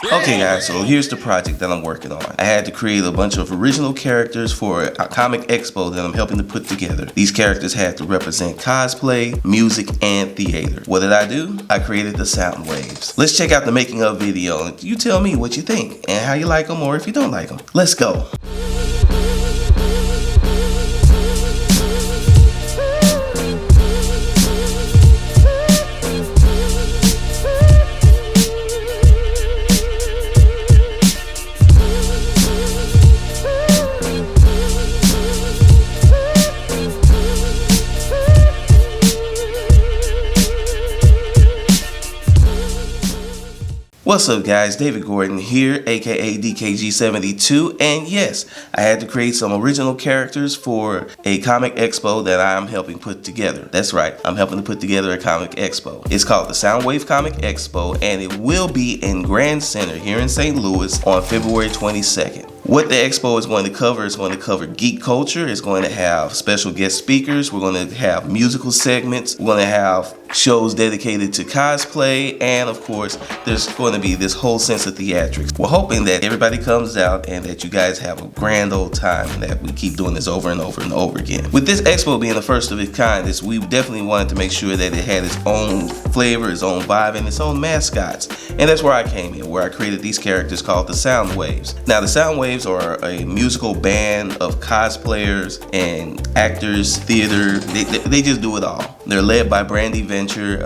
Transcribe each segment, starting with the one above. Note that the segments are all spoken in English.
Okay guys, so here's the project that I'm working on. I had to create a bunch of original characters for a comic expo that I'm helping to put together. These characters had to represent cosplay, music, and theater. What did I do? I created the Soundwaves. Let's check out the making of video and you tell me what you think and how you like them or if you don't like them. Let's go. What's up guys, David Gordon here, aka DKG72, and yes, I had to create some original characters for a comic expo that I'm helping put together. That's right, I'm helping to put together a comic expo. It's called the Soundwave Comic Expo and it will be in Grand Center here in St. Louis on February 22nd. What the expo is going to cover is going to cover geek culture. It's going to have special guest speakers. We're going to have musical segments. We're going to have shows dedicated to cosplay. And of course, there's going to be this whole sense of theatrics. We're hoping that everybody comes out and that you guys have a grand old time and that we keep doing this over and over and over again. With this expo being the first of its kind, we definitely wanted to make sure that it had its own flavor, its own vibe, and its own mascots. And that's where I came in, where I created these characters called the Soundwaves. Now, the Soundwaves are a musical band of cosplayers and actors, theater. They just do it all. They're led by Brandy Venture.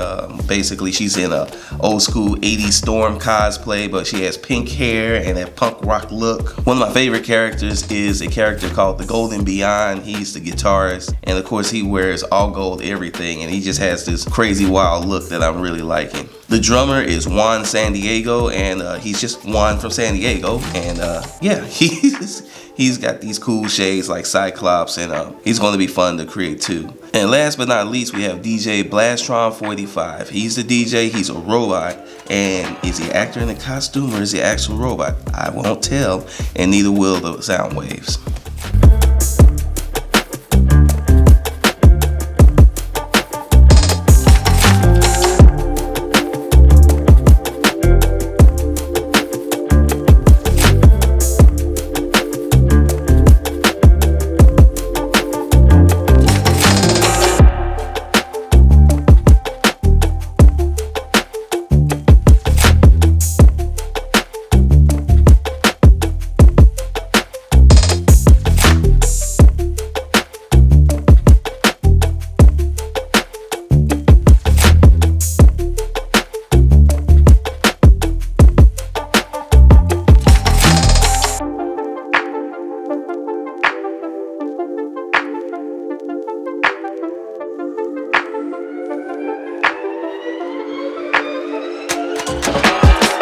Basically, she's in a old school 80s Storm cosplay, but she has pink hair and that punk rock look. One of my favorite characters is a character called the Golden Beyond. He's the guitarist, and of course, he wears all gold everything, and he just has this crazy wild look that I'm really liking. The drummer is Juan San Diego, and he's just Juan from San Diego, and yeah, he's got these cool shades like Cyclops, and he's going to be fun to create too. And last but not least, we have DJ Blastron45. He's the DJ, he's a robot, and is he an actor in a costume or is he an actual robot? I won't tell, and neither will the Soundwaves.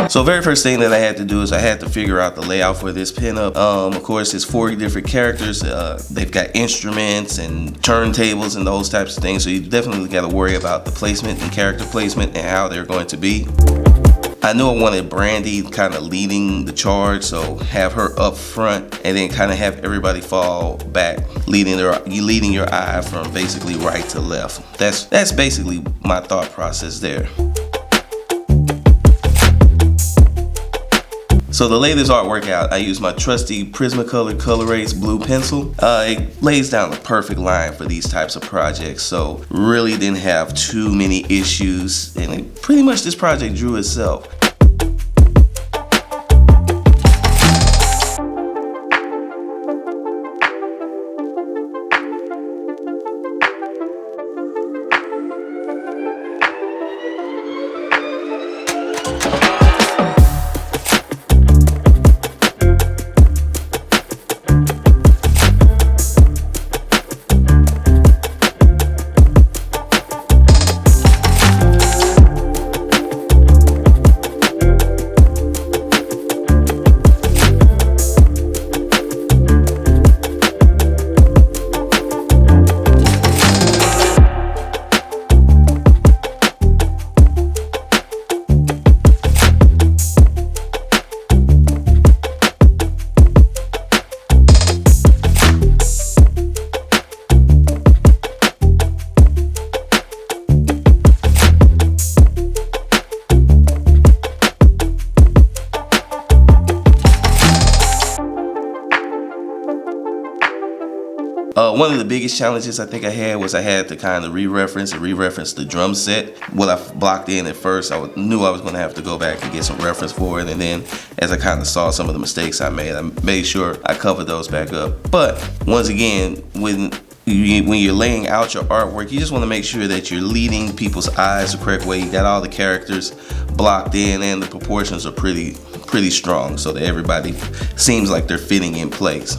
So very first thing that I had to do is I had to figure out the layout for this pinup. Of course, it's 40 different characters. They've got instruments and turntables and those types of things. So you definitely got to worry about the placement and character placement and how they're going to be. I knew I wanted Brandy kind of leading the charge, so have her up front and then kind of have everybody fall back, leading your eye from basically right to left. That's basically my thought process there. So the latest artwork out, I used my trusty PRISMACOLOR COL-ERASE blue pencil. It lays down the perfect line for these types of projects, so really didn't have too many issues, and pretty much this project drew itself. One of the biggest challenges I think I had was I had to kind of re-reference the drum set. What I blocked in at first, I knew I was going to have to go back and get some reference for it, and then as I kind of saw some of the mistakes I made sure I covered those back up. But once again, when you're laying out your artwork, you just want to make sure that you're leading people's eyes the correct way. You got all the characters blocked in and the proportions are pretty strong so that everybody seems like they're fitting in place.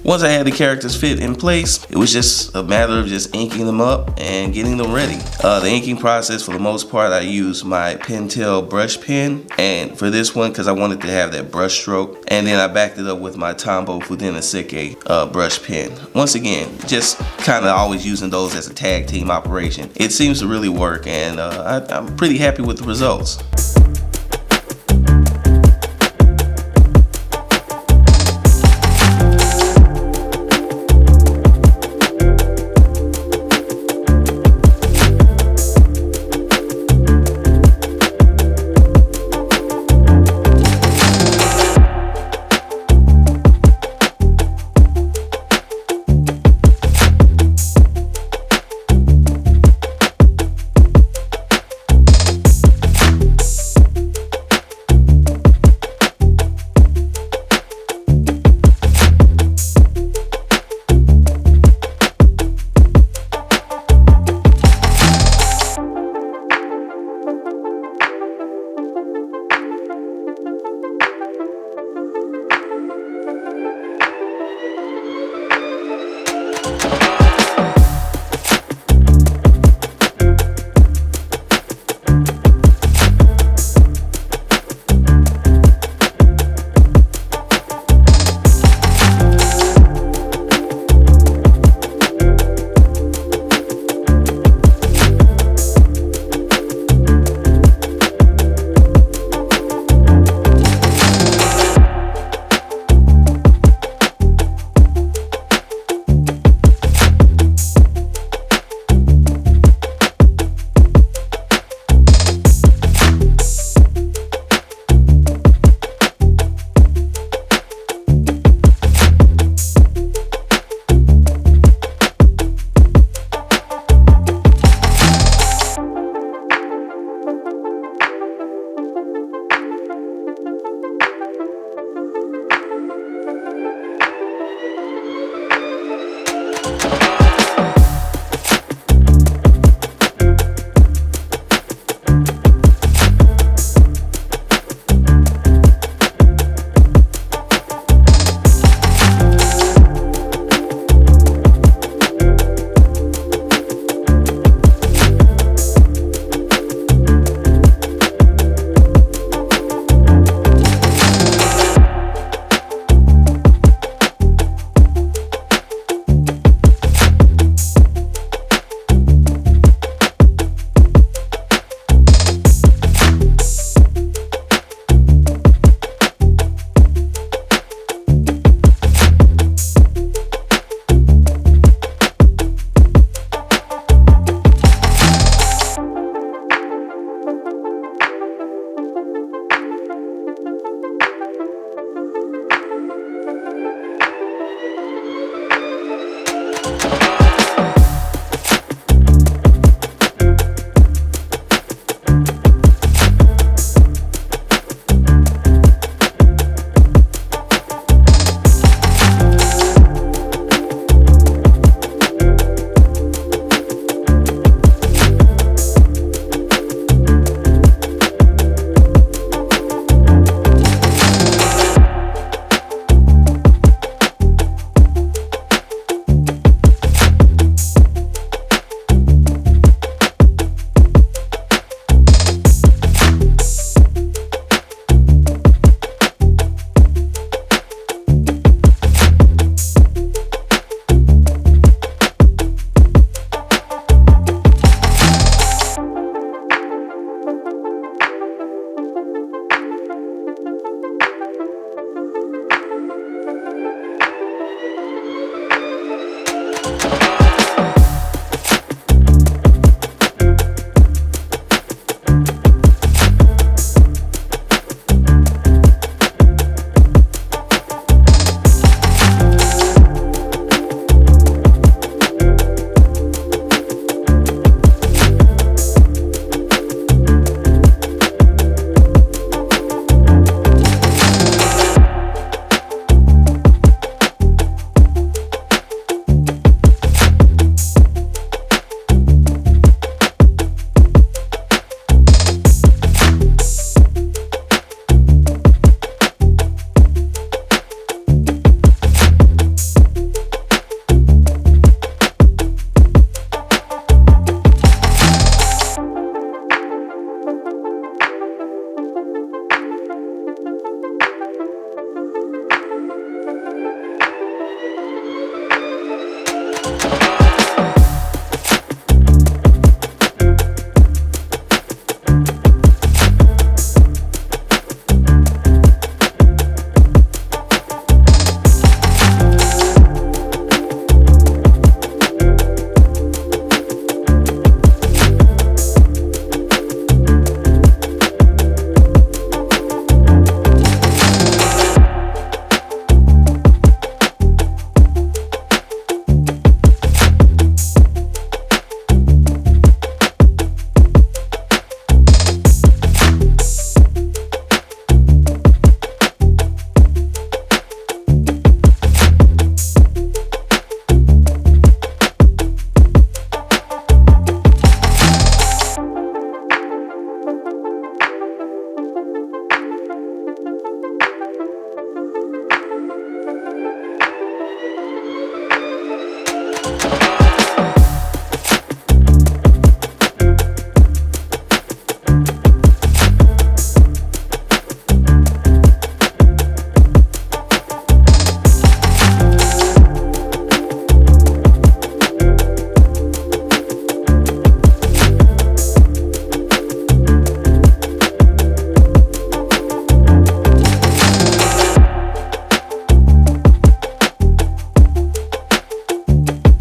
Once I had the characters fit in place, it was just a matter of just inking them up and getting them ready. The inking process, for the most part, I used my PENTEL brush pen, and for this one, because I wanted to have that brush stroke, and then I backed it up with my TOMBOW FUDENOSUKE brush pen. Once again, just kind of always using those as a tag team operation. It seems to really work, and I'm pretty happy with the results.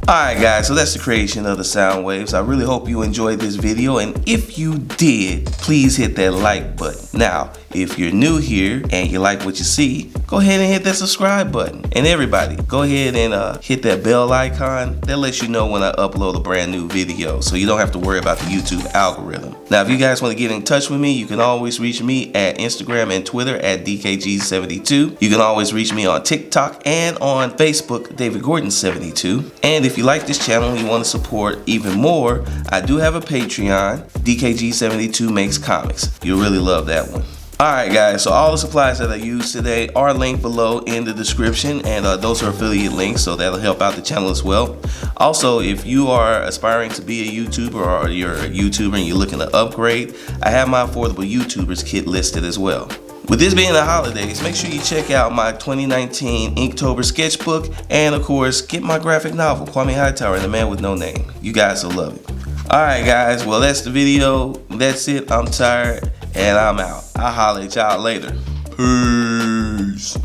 Alright guys, so that's the creation of the Soundwaves. I really hope you enjoyed this video, and if you did, please hit that like button. Now, if you're new here and you like what you see, go ahead and hit that subscribe button. And everybody, go ahead and hit that bell icon. That lets you know when I upload a brand new video, so you don't have to worry about the YouTube algorithm. Now, if you guys want to get in touch with me, you can always reach me at Instagram and Twitter at DKG72. You can always reach me on TikTok and on Facebook, David Gordon 72. And if you like this channel and you want to support even more, I do have a Patreon, DKG72 Makes Comics. You'll really love that one. Alright guys, so all the supplies that I used today are linked below in the description, and those are affiliate links, so that'll help out the channel as well. Also, if you are aspiring to be a YouTuber or you're a YouTuber and you're looking to upgrade, I have my affordable YouTubers kit listed as well. With this being the holidays, make sure you check out my 2019 INKTOBER sketchbook, and of course, get my graphic novel, KWAME HIGHTOWER and the Man with No Name. You guys will love it. Alright guys, well that's the video. That's it. I'm tired and I'm out. I'll holler at y'all later. Peace.